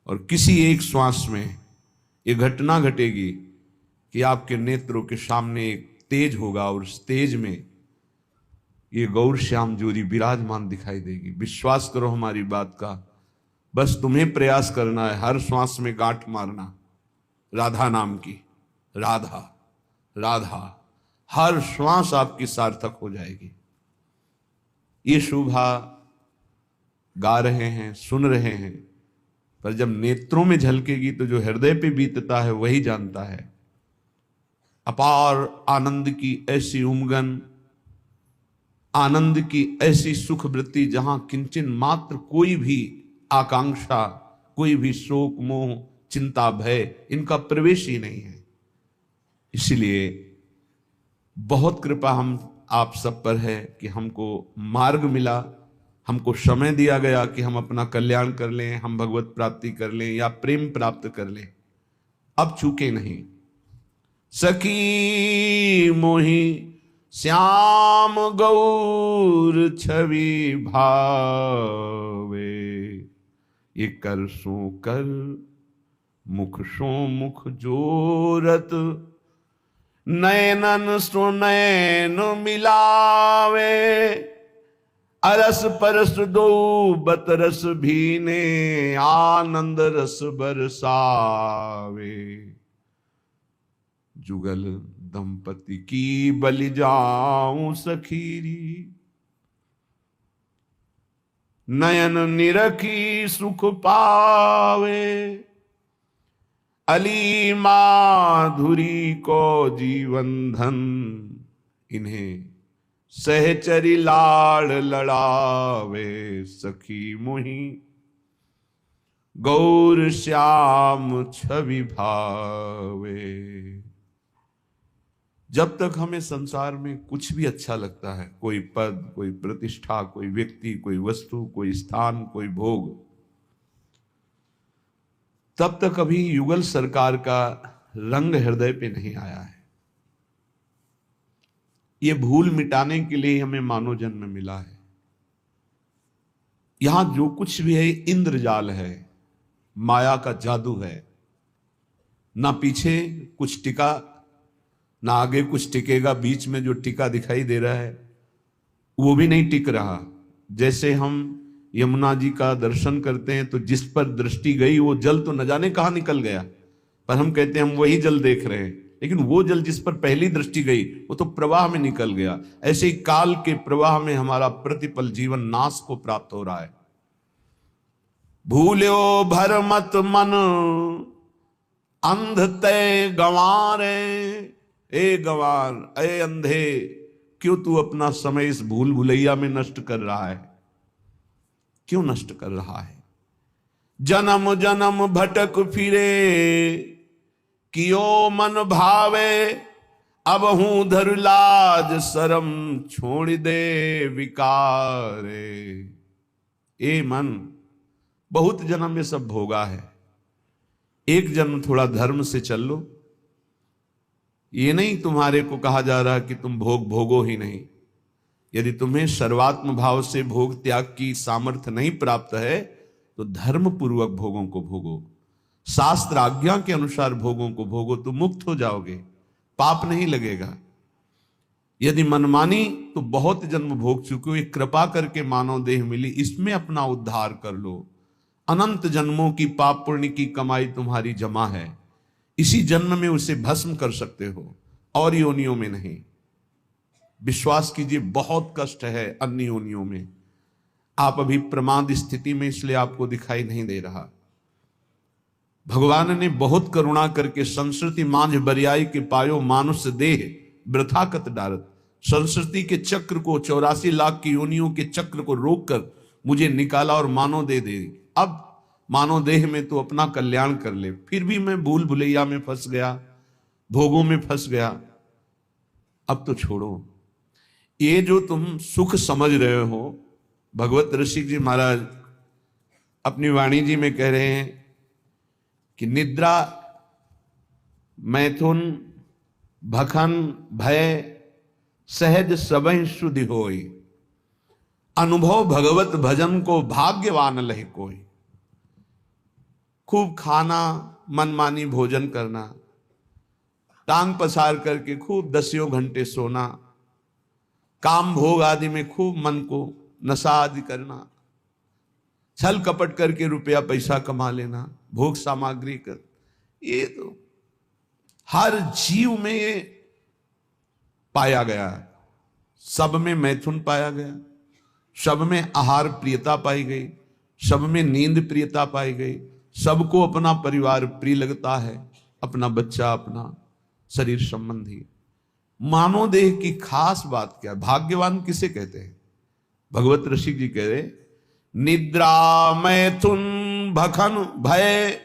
और किसी एक श्वास में ये घटना घटेगी कि आपके नेत्रों के सामने एक तेज होगा और उस तेज में ये गौर श्याम ज्योति विराजमान दिखाई देगी। विश्वास करो हमारी बात का, बस तुम्हें प्रयास करना है हर श्वास में गांठ मारना राधा नाम की। राधा राधा, हर श्वास आपकी सार्थक हो जाएगी। ये शोभा गा रहे हैं, सुन रहे हैं, पर जब नेत्रों में झलकेगी तो जो हृदय पे बीतता है वही जानता है। अपार आनंद की ऐसी उमगन, आनंद की ऐसी सुख वृत्ति जहां किंचन मात्र कोई भी आकांक्षा, कोई भी शोक मोह चिंता भय इनका प्रवेश ही नहीं है। इसीलिए बहुत कृपा हम आप सब पर है कि हमको मार्ग मिला, हमको समय दिया गया कि हम अपना कल्याण कर लें, हम भगवत प्राप्ति कर लें या प्रेम प्राप्त कर लें। अब चूके नहीं। सखी मोही श्याम गौर छवि भावे, ये कर सो कर मुख सो मुख जोरत, नयनन सो नयन मिलावे, अरस परस दो बतरस भीने, आनंद रस बरसावे, जुगल दंपति की बलि जाऊं सखीरी, नयन निरखी सुख पावे, अली माधुरी को जीवन धन, इन्हें सहचरी लाड़ लड़ावे, सखी मोही गौर श्याम छवि भावे। जब तक हमें संसार में कुछ भी अच्छा लगता है, कोई पद, कोई प्रतिष्ठा, कोई व्यक्ति, कोई वस्तु, कोई स्थान, कोई भोग, तब तक अभी युगल सरकार का रंग हृदय पे नहीं आया है। ये भूल मिटाने के लिए हमें मानव जन्म मिला है। यहां जो कुछ भी है इंद्रजाल है, माया का जादू है। ना पीछे कुछ टिका, ना आगे कुछ टिकेगा। बीच में जो टिका दिखाई दे रहा है वो भी नहीं टिक रहा। जैसे हम यमुना जी का दर्शन करते हैं तो जिस पर दृष्टि गई वो जल तो न जाने कहां निकल गया, पर हम कहते हैं हम वही जल देख रहे हैं, लेकिन वो जल जिस पर पहली दृष्टि गई वो तो प्रवाह में निकल गया। ऐसे ही काल के प्रवाह में हमारा प्रतिपल जीवन नाश को प्राप्त हो रहा है। भूल्यो भर मत मन अंध तय गंवारे, ए गंवार, ए अंधे, क्यों तू अपना समय इस भूल भुलैया में नष्ट कर रहा है? क्यों नष्ट कर रहा है? जन्म जन्म भटक फिरे, कियो मन भावे, अब हूं धर लाज शरम, छोड़ दे विकारे। ए मन, बहुत जन्म में सब भोगा है, एक जन्म थोड़ा धर्म से चल लो। ये नहीं तुम्हारे को कहा जा रहा कि तुम भोग भोगो ही नहीं। यदि तुम्हें सर्वात्म भाव से भोग त्याग की सामर्थ्य नहीं प्राप्त है तो धर्म पूर्वक भोगों को भोगो, शास्त्र आज्ञा के अनुसार भोगों को भोगो, तो मुक्त हो जाओगे, पाप नहीं लगेगा। यदि मनमानी तो बहुत जन्म भोग चुके हो, एक कृपा करके मानव देह मिली, इसमें अपना उद्धार कर लो। अनंत जन्मों की पाप पुण्य की कमाई तुम्हारी जमा है, इसी जन्म में उसे भस्म कर सकते हो और योनियों में नहीं। विश्वास कीजिए, बहुत कष्ट है अन्य योनियों में। आप अभी प्रमाद स्थिति में, इसलिए आपको दिखाई नहीं दे रहा। भगवान ने बहुत करुणा करके संस्कृति मांझ बरियाई के पायो मानुष देह वृथा कत डारत, संस्कृति के चक्र को, 84 लाख की योनियों के चक्र को रोककर मुझे निकाला और मानव दे दे। अब मानव देह में तो अपना कल्याण कर ले। फिर भी मैं भूल भुलैया में फंस गया, भोगों में फंस गया। अब तो छोड़ो। ये जो तुम सुख समझ रहे हो, भगवत ऋषिक जी महाराज अपनी वाणी जी में कह रहे हैं कि निद्रा, मैथुन, भखन, भय सहज सबहि शुद्धि होई, अनुभव भगवत भजन को भाग्यवान लहि कोई। खूब खाना, मनमानी भोजन करना, टांग पसार करके खूब 10 घंटे सोना, काम भोग आदि में खूब मन को नशा आदि करना, छल कपट करके रुपया पैसा कमा लेना, भोग सामग्री कर, ये तो हर जीव में ये पाया गया है। सब में मैथुन पाया गया, सब में आहार प्रियता पाई गई, सब में नींद प्रियता पाई गई, सबको अपना परिवार प्रिय लगता है, अपना बच्चा, अपना शरीर संबंधी। मानव देह की खास बात क्या है? भाग्यवान किसे कहते हैं? भगवत ऋषि जी कह रहे, निद्रा मैथुन भखन भय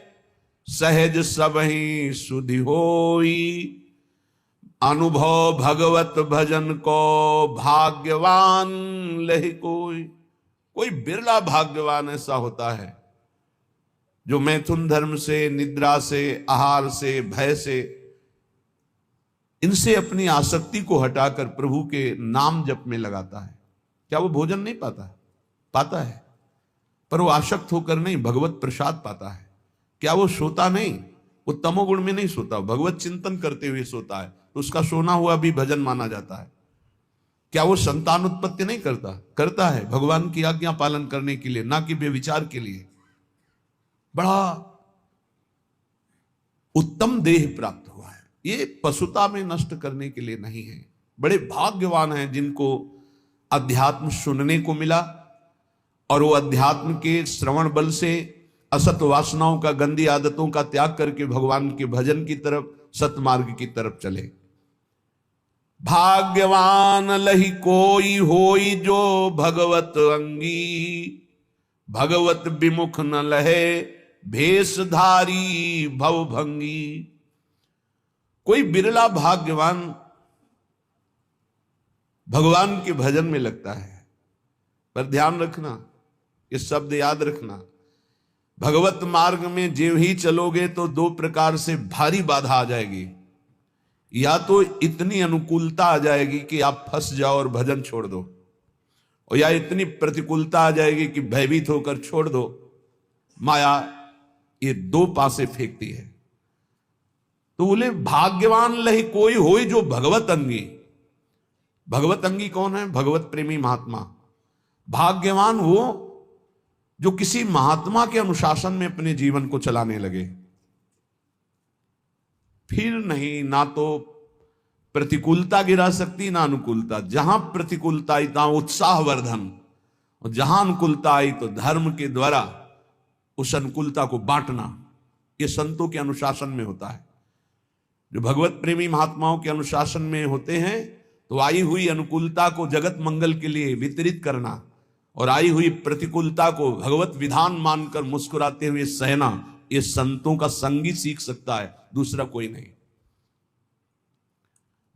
सहज सबहि सुधि होई, अनुभव भगवत भजन को भाग्यवान लहि कोई। कोई बिरला भाग्यवान ऐसा होता है जो मैथुन धर्म से, निद्रा से, आहार से, भय से, इनसे अपनी आसक्ति को हटाकर प्रभु के नाम जप में लगाता है। क्या वो भोजन नहीं पाता? पाता है, पर वो आसक्त होकर नहीं, भगवत प्रसाद पाता है। क्या वो सोता नहीं? वो तमोगुण में नहीं सोता, भगवत चिंतन करते हुए सोता है, तो उसका सोना हुआ भी भजन माना जाता है। क्या वो संतान उत्पत्ति नहीं करता? करता है, भगवान की आज्ञा पालन करने के लिए, ना कि व्यभिचार के लिए। बड़ा उत्तम देह प्राप्त हुआ है, ये पशुता में नष्ट करने के लिए नहीं है। बड़े भाग्यवान हैं जिनको अध्यात्म सुनने को मिला, और वो अध्यात्म के श्रवण बल से असत वासनाओं का, गंदी आदतों का त्याग करके भगवान के भजन की तरफ, सतमार्ग की तरफ चले। भाग्यवान लहि कोई होई जो भगवत अंगी, भगवत विमुख न लहे भेषधारी भवभंगी। कोई बिरला भाग्यवान भगवान के भजन में लगता है। पर ध्यान रखना, ये शब्द याद रखना, भगवत मार्ग में जो ही चलोगे तो दो प्रकार से भारी बाधा आ जाएगी। या तो इतनी अनुकूलता आ जाएगी कि आप फंस जाओ और भजन छोड़ दो, और या इतनी प्रतिकूलता आ जाएगी कि भयभीत होकर छोड़ दो। माया ये दो पासे फेंकती है। तो बोले भाग्यवान लहि कोई होई जो भगवत अंगी। भगवत अंगी कौन है? भगवत प्रेमी महात्मा। भाग्यवान वो जो किसी महात्मा के अनुशासन में अपने जीवन को चलाने लगे। फिर नहीं, ना तो प्रतिकूलता गिरा सकती, ना अनुकूलता। जहां प्रतिकूलता आई तहां उत्साहवर्धन, और जहां अनुकूलता आई तो धर्म के द्वारा उस अनुकूलता को बांटना। ये संतों के अनुशासन में होता है। जो भगवत प्रेमी महात्माओं के अनुशासन में होते हैं तो आई हुई अनुकूलता को जगत मंगल के लिए वितरित करना, और आई हुई प्रतिकूलता को भगवत विधान मानकर मुस्कुराते हुए सहना, ये संतों का संगी सीख सकता है, दूसरा कोई नहीं।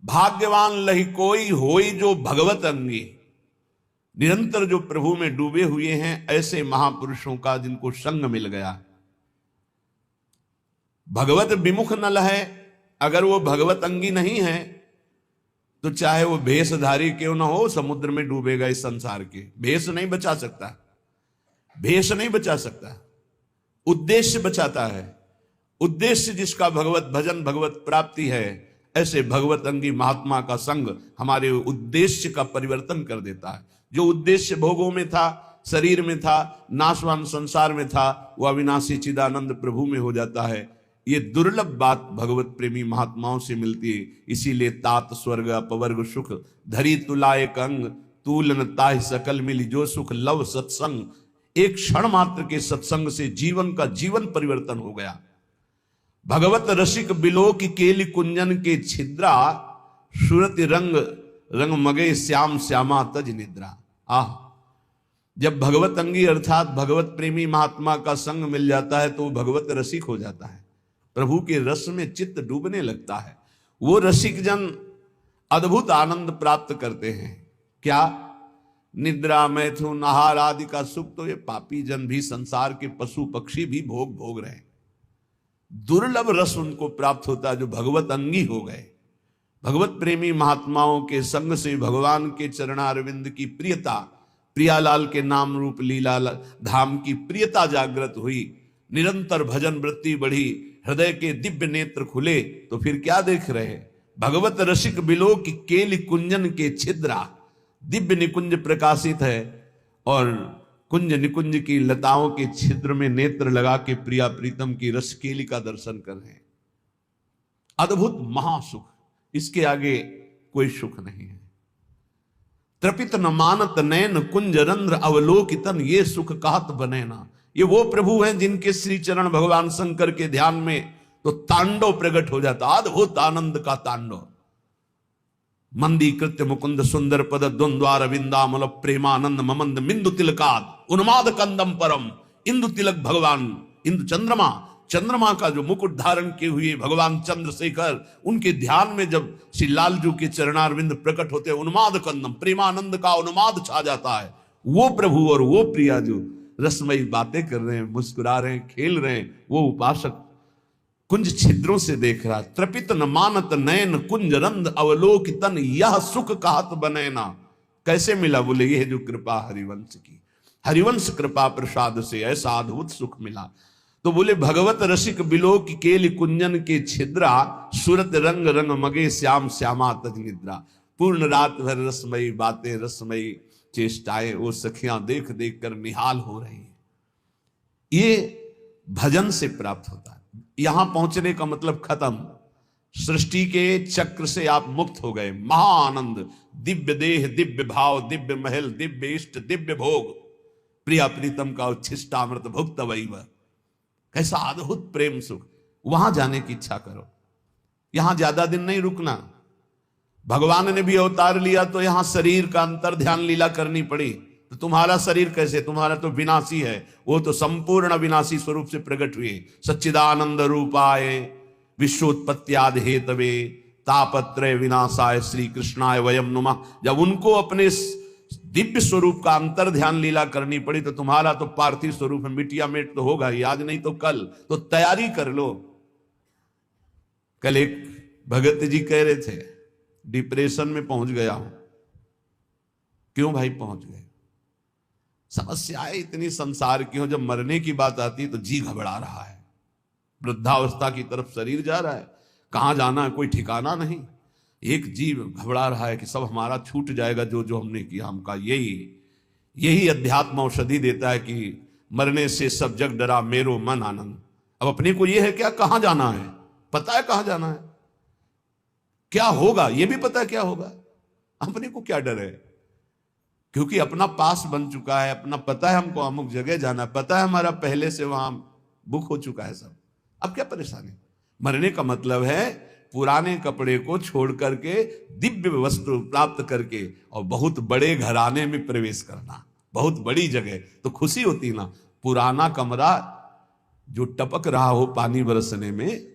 भाग्यवान लहि कोई होई जो भगवत अंगी। निरंतर जो प्रभु में डूबे हुए हैं, ऐसे महापुरुषों का जिनको संग मिल गया। भगवत विमुख न लहे, अगर वो भगवत अंगी नहीं है तो चाहे वो भेषधारी क्यों ना हो, समुद्र में डूबेगा। इस संसार के भेष नहीं बचा सकता, भेष नहीं बचा सकता, उद्देश्य बचाता है। उद्देश्य जिसका भगवत भजन, भगवत प्राप्ति है, ऐसे भगवत अंगी महात्मा का संग हमारे उद्देश्य का परिवर्तन कर देता है। जो उद्देश्य भोगों में था, शरीर में था, नाशवान संसार में था, वह अविनाशी चिदानंद प्रभु में हो जाता है। ये दुर्लभ बात भगवत प्रेमी महात्माओं से मिलती है। इसीलिए तात स्वर्ग अपवर्ग सुख धरी तुलाए कंग, तूलन ताहि सकल मिली जो सुख लव सत्संग। एक क्षण मात्र के सत्संग से जीवन का जीवन परिवर्तन हो गया। भगवत रसिक बिलो की केली कुंजन के छिद्रा, सुरति रंग रंग मगे श्याम श्यामा तज निद्रा। आह, जब भगवत अंगी अर्थात भगवत प्रेमी महात्मा का संग मिल जाता है तो भगवत रसिक हो जाता है, प्रभु के रस में चित्त डूबने लगता है। वो रसिक जन अद्भुत आनंद प्राप्त करते हैं। क्या? निद्रा, मैथुन, आहार आदि का सुख तो ये पापी जन भी, संसार के पशु पक्षी भी भोग रहे हैं। दुर्लभ रस उनको प्राप्त होता है जो भगवत अंगी हो गए। भगवत प्रेमी महात्माओं के संग से भगवान के चरणारविंद की प्रियता, प्रियालाल के नाम रूप लीला धाम की प्रियता जागृत हुई। निरंतर भजन वृत्ति बढ़ी, हृदय के दिव्य नेत्र खुले, तो फिर क्या देख रहे हैं? भगवत रसिक बिलो की केली कुंजन के छिद्रा, दिव्य निकुंज प्रकाशित है और कुंज निकुंज की लताओं के छिद्र में नेत्र लगा के प्रिया प्रीतम की रस केली का दर्शन कर रहे हैं। अद्भुत महासुख, इसके आगे कोई सुख नहीं है। त्रपित न मानत नैन कुंज रंध्र अवलोकितन, ये सुख कहत बने ना। ये वो प्रभु हैं जिनके श्री चरण भगवान शंकर के ध्यान में तो तांडव प्रकट हो जाता, अद्भुत आनंद का तांडव। मंदी कृत्य मुकुंद सुंदर पद द्वंद्वार विंदामल प्रेमानंद ममंद मिंदु तिलकाद उन्माद कंदम परम। इंदु तिलक भगवान, इंदु चंद्रमा, चंद्रमा का जो मुकुट धारण किए हुए भगवान चंद्रशेखर, उनके ध्यान में जब श्री लालजू के चरणारविंद प्रकट होते हैं, उन्माद कंदम, प्रेमानंद का उन्माद छा जाता है। वो प्रभु और वो प्रिया जो रसमयी बातें कर रहे हैं, मुस्कुरा रहे हैं, खेल रहे हैं, वो उपासक कुंज छिद्रों से देख रहा। त्रपित न मानत नयन कुंज रंध अवलोकितन, यह सुख कहत बने ना। कैसे मिला? बोले यह जो कृपा हरिवंश की, हरिवंश कृपा प्रसाद से ऐसा अद्भुत सुख मिला। तो बोले भगवत रसिक बिलो की केली कुंजन के छिद्रा, सूरत रंग रंग मगे श्याम श्यामा तज निद्रा। पूर्ण रात भर रसमयी बातें, रसमयी चेष्टाएं वो सखियां देख देख कर निहाल हो रही हैं। ये भजन से प्राप्त होता है। यहां पहुंचने का मतलब खत्म, सृष्टि के चक्र से आप मुक्त हो गए। महाआनंद, दिव्य देह, दिव्य भाव, दिव्य महल, दिव्य इष्ट, दिव्य भोग, प्रिया प्रीतम का उच्छिष्टामृत भुक्त वैव। कैसा अद्भुत प्रेम सुख। वहां जाने की इच्छा करो, यहां ज्यादा दिन नहीं रुकना। भगवान ने भी अवतार लिया तो यहां शरीर का अंतर ध्यान लीला करनी पड़ी। तो तुम्हारा शरीर कैसे? तुम्हारा तो विनाशी है, वो तो संपूर्ण विनाशी स्वरूप से प्रकट हुए। सच्चिदानंद रूपाय विश्वोत्पत्त्यादि हेतवे तापत्रय विनाशाय श्री कृष्णाय वयम नुमा। जब उनको अपने दिव्य स्वरूप का अंतर ध्यान लीला करनी पड़ी तो तुम्हारा तो पार्थिव स्वरूप है, मिटिया मेट तो होगा ही, आज नहीं तो कल। तो तैयारी कर लो। कल एक भगत जी कह रहे थे डिप्रेशन में पहुंच गया हूं। क्यों भाई पहुंच गए? समस्याएं इतनी संसार की हो, जब मरने की बात आती है तो जी घबरा रहा है। वृद्धावस्था की तरफ शरीर जा रहा है, कहां जाना है कोई ठिकाना नहीं। एक जीव घबरा रहा है कि सब हमारा छूट जाएगा, जो जो हमने किया। हमका यही अध्यात्म औषधि देता है कि मरने से सब जग डरा मेरो मन आनंद। अब अपने को यह है क्या, कहां जाना है, पता है कहां जाना है, क्या होगा ये भी पता है क्या होगा। अपने को क्या डर है, क्योंकि अपना पास बन चुका है, अपना पता है हमको अमुक जगह जाना, पता है हमारा पहले से वहां बुक हो चुका है सब। अब क्या परेशानी? मरने का मतलब है पुराने कपड़े को छोड़ करके दिव्य वस्त्र प्राप्त करके और बहुत बड़े घराने में प्रवेश करना, बहुत बड़ी जगह। तो खुशी होती ना। पुराना कमरा जो टपक रहा हो पानी बरसने में,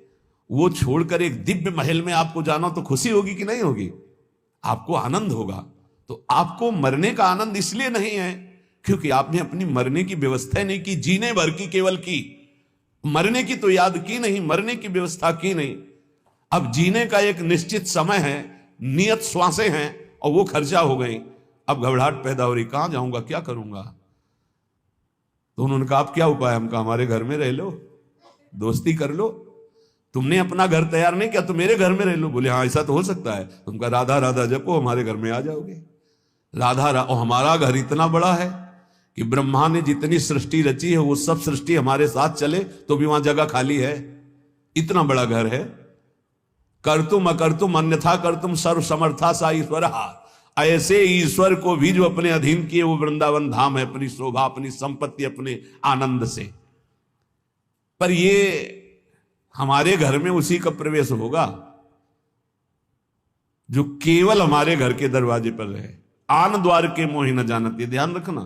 वो छोड़कर एक दिव्य महल में आपको जाना, तो खुशी होगी कि नहीं होगी? आपको आनंद होगा। तो आपको मरने का आनंद इसलिए नहीं है क्योंकि आपने अपनी मरने की व्यवस्था नहीं की, जीने भर की केवल की, मरने की तो याद की नहीं, मरने की व्यवस्था की नहीं। अब जीने का एक निश्चित समय है, नियत श्वासें हैं और वो खर्चा हो गई। अब घबराहट पैदा हो रही, कहां जाऊंगा, क्या करूंगा। तो उन्होंने कहा आप क्या उपाय? हम कहा हमारे घर में रह लो, दोस्ती कर लो। तुमने अपना घर तैयार नहीं किया तो मेरे घर में रह लो। बोले हाँ ऐसा तो हो सकता है। तुमका राधा राधा जपो, हमारे घर में आ जाओगे। राधा और हमारा घर इतना बड़ा है कि ब्रह्मा ने जितनी सृष्टि रची है वो सब सृष्टि हमारे साथ चले तो भी वहां जगह खाली है। इतना बड़ा घर है। कर्तुम अकर्तुम अन्यथा कर्तुम सर्व समर्था सा ईश्वर। ऐसे ईश्वर को भी जो अपने अधीन किए वो वृंदावन धाम है, अपनी शोभा, अपनी संपत्ति, अपने आनंद से। पर ये हमारे घर में उसी का प्रवेश होगा जो केवल हमारे घर के दरवाजे पर रहे। आन द्वार के मोहि न जानत, ये ध्यान रखना।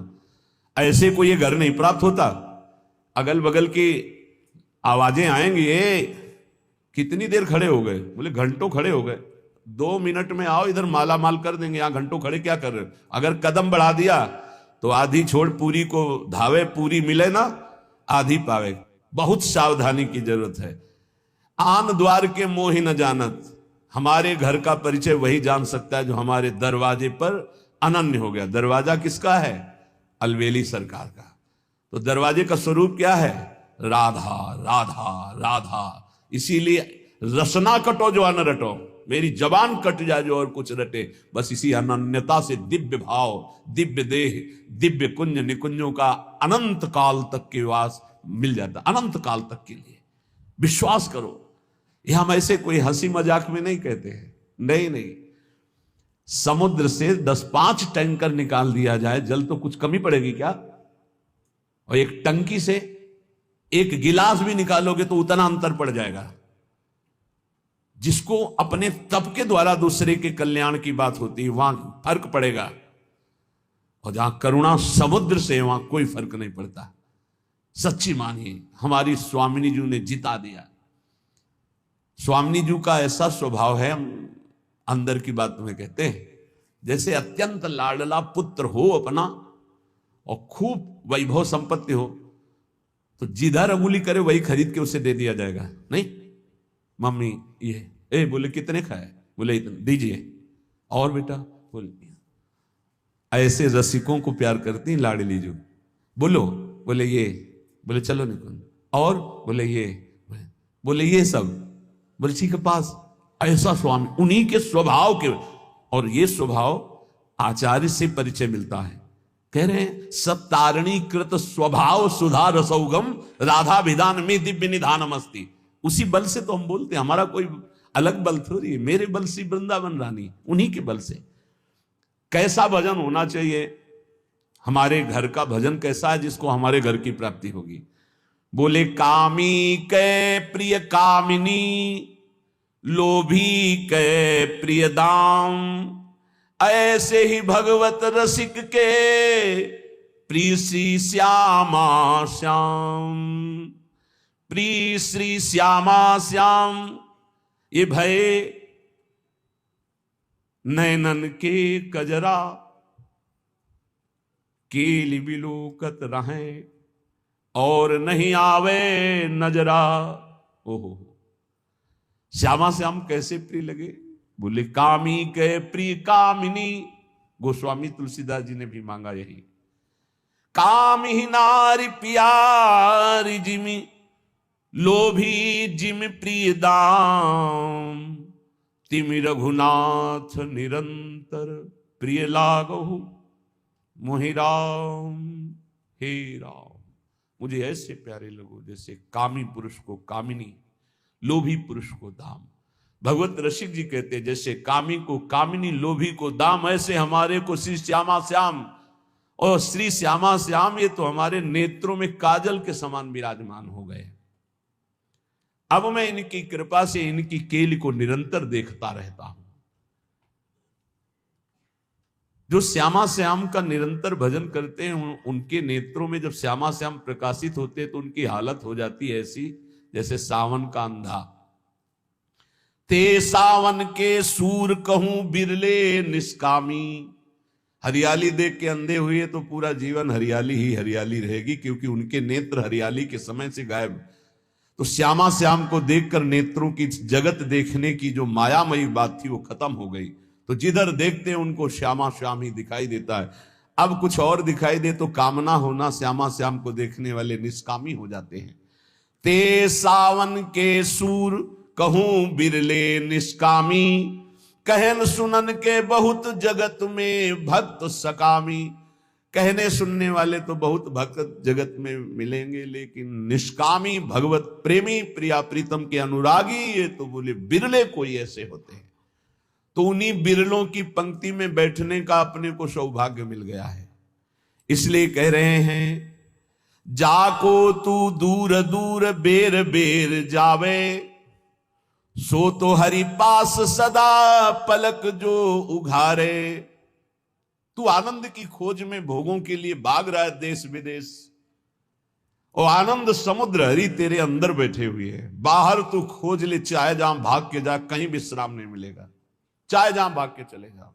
ऐसे को ये घर नहीं प्राप्त होता। अगल बगल की आवाजें आएंगी, कितनी देर खड़े हो गए? बोले घंटों खड़े हो गए। 2 मिनट में आओ, इधर माला माल कर देंगे। यहां घंटों खड़े क्या कर रहे हो? अगर कदम बढ़ा दिया तो आधी छोड़ पूरी को धावे, पूरी मिले ना आधी पावे। बहुत सावधानी की जरूरत है। आन द्वार के मोहि न जानत, हमारे घर का परिचय वही जान सकता है जो हमारे दरवाजे पर अनन्य हो गया। दरवाजा किसका है? अलवेली सरकार का। तो दरवाजे का स्वरूप क्या है? राधा राधा राधा। इसीलिए रसना कटो जो अन रटो, मेरी जबान कट जाए जो और कुछ रटे। बस इसी अनन्यता से दिव्य भाव, दिव्य देह, दिव्य कुंज निकुंजों का अनंत काल तक के वास मिल जाता, अनंत काल तक के लिए। विश्वास करो, ये हम ऐसे कोई हंसी मजाक में नहीं कहते हैं, नहीं नहीं। समुद्र से 10-5 टैंकर निकाल दिया जाए, जल तो कुछ कमी पड़ेगी क्या? और एक टंकी से एक गिलास भी निकालोगे तो उतना अंतर पड़ जाएगा। जिसको अपने तप के द्वारा दूसरे के कल्याण की बात होती है वहां फर्क पड़ेगा, और जहां करुणा समुद्र से वहां कोई फर्क नहीं पड़ता। सच्ची मानिए, हमारी स्वामिनी जी ने जिता दिया। स्वामिनी जी का ऐसा स्वभाव है, हम अंदर की बात तुम्हें कहते हैं, जैसे अत्यंत लाडला पुत्र हो अपना और खूब वैभव संपत्ति हो तो जिधर अंगुली करे वही खरीद के उसे दे दिया जाएगा। नहीं मम्मी ये बोले कितने खाए, बोले इतने दीजिए, और बेटा बोले। ऐसे रसिकों को प्यार करती लाडली जो, बोलो, बोले ये, बोले चलो निकल, और बोले ये, बोले ये सब, बोले ठीक है पास। ऐसा स्वामी, उन्हीं के स्वभाव के, और ये स्वभाव आचार्य से परिचय मिलता है। कह रहे हैं सब तारणी कृत स्वभाव सुधा रसौगम राधा विधान में दिव्य निधानम अस्ति। उसी बल से तो हम बोलते हैं, हमारा कोई अलग बल थोड़ी है। मेरे बल से वृंदावन रानी, उन्हीं के बल से। कैसा भजन होना चाहिए, हमारे घर का भजन कैसा है जिसको हमारे घर की प्राप्ति होगी। बोले कामी के प्रिय कामिनी, लोभी के प्रिय दाम, ऐसे ही भगवत रसिक के प्रिय श्री श्यामा श्याम। प्रिय श्री श्यामा श्याम, ये भय नैनन के कजरा, केली बिलोकत रहे और नहीं आवे नजरा। ओहो, श्यामा श्याम कैसे प्रिय लगे। बोले कामी के प्रिय कामिनी, गोस्वामी तुलसीदास जी ने भी मांगा यही। काम ही नारी प्यारी जिमी, लोभी जिम प्रिय दाम, तिमि रघुनाथ निरंतर प्रिय लागहु मोहि राम। हे राम, मुझे ऐसे प्यारे लगो जैसे कामी पुरुष को कामिनी, लोभी पुरुष को दाम। भगवत रसिक जी कहते हैं जैसे कामी को कामिनी, लोभी को दाम, ऐसे हमारे को श्री श्यामा श्याम। और श्री श्यामा श्याम ये तो हमारे नेत्रों में काजल के समान विराजमान हो गए। अब मैं इनकी कृपा से इनकी केली को निरंतर देखता रहता हूं। जो श्यामा श्याम का निरंतर भजन करते हैं उनके नेत्रों में जब श्यामा श्याम प्रकाशित होते हैं तो उनकी हालत हो जाती है ऐसी जैसे सावन का अंधा। ते सावन के सूर कहूं बिरले निष्कामी। हरियाली देख के अंधे हुए तो पूरा जीवन हरियाली ही हरियाली रहेगी, क्योंकि उनके नेत्र हरियाली के समय से गायब। तो श्यामा श्याम को देखकर नेत्रों की जगत देखने की जो मायामयी बात थी वो खत्म हो गई। तो जिधर देखते हैं उनको श्यामा श्याम ही दिखाई देता है। अब कुछ और दिखाई दे तो कामना होना, श्यामा श्याम को देखने वाले निष्कामी हो जाते हैं। ते सावन के सूर कहूं बिरले निष्कामी, कहन सुनन के बहुत जगत में भक्त सकामी। कहने सुनने वाले तो बहुत भक्त जगत में मिलेंगे, लेकिन निष्कामी भगवत प्रेमी प्रिया प्रीतम के अनुरागी ये तो बोले बिरले कोई ऐसे होते हैं। तो उन्हीं बिरलों की पंक्ति में बैठने का अपने को सौभाग्य मिल गया है। इसलिए कह रहे हैं जाको तू दूर दूर बेर बेर जावे, सो तो हरि पास सदा पलक जो उघारे। तू आनंद की खोज में भोगों के लिए भाग रहा है देश विदेश, और आनंद समुद्र हरि तेरे अंदर बैठे हुए है। बाहर तू खोज ले, चाहे जहां भाग के जा, कहीं विश्राम नहीं मिलेगा। चाहे जहां भाग के चले जाओ,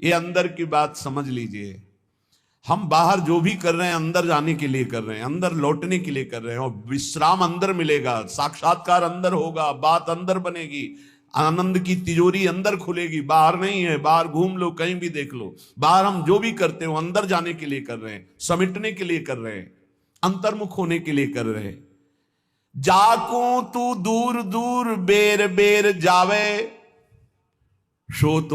ये अंदर की बात समझ लीजिए। हम बाहर जो भी कर रहे हैं अंदर जाने के लिए कर रहे हैं, अंदर लौटने के लिए कर रहे हैं, और विश्राम अंदर मिलेगा, साक्षात्कार अंदर होगा, बात अंदर बनेगी, आनंद की तिजोरी अंदर खुलेगी, बाहर नहीं है। बाहर घूम लो, कहीं भी देख लो, बाहर हम जो भी करते हो अंदर जाने के लिए कर रहे हैं, समेटने के लिए कर रहे हैं, अंतर्मुख होने के लिए कर रहे हैं। जाको तू दूर दूर बेर बेर जावे, सो तो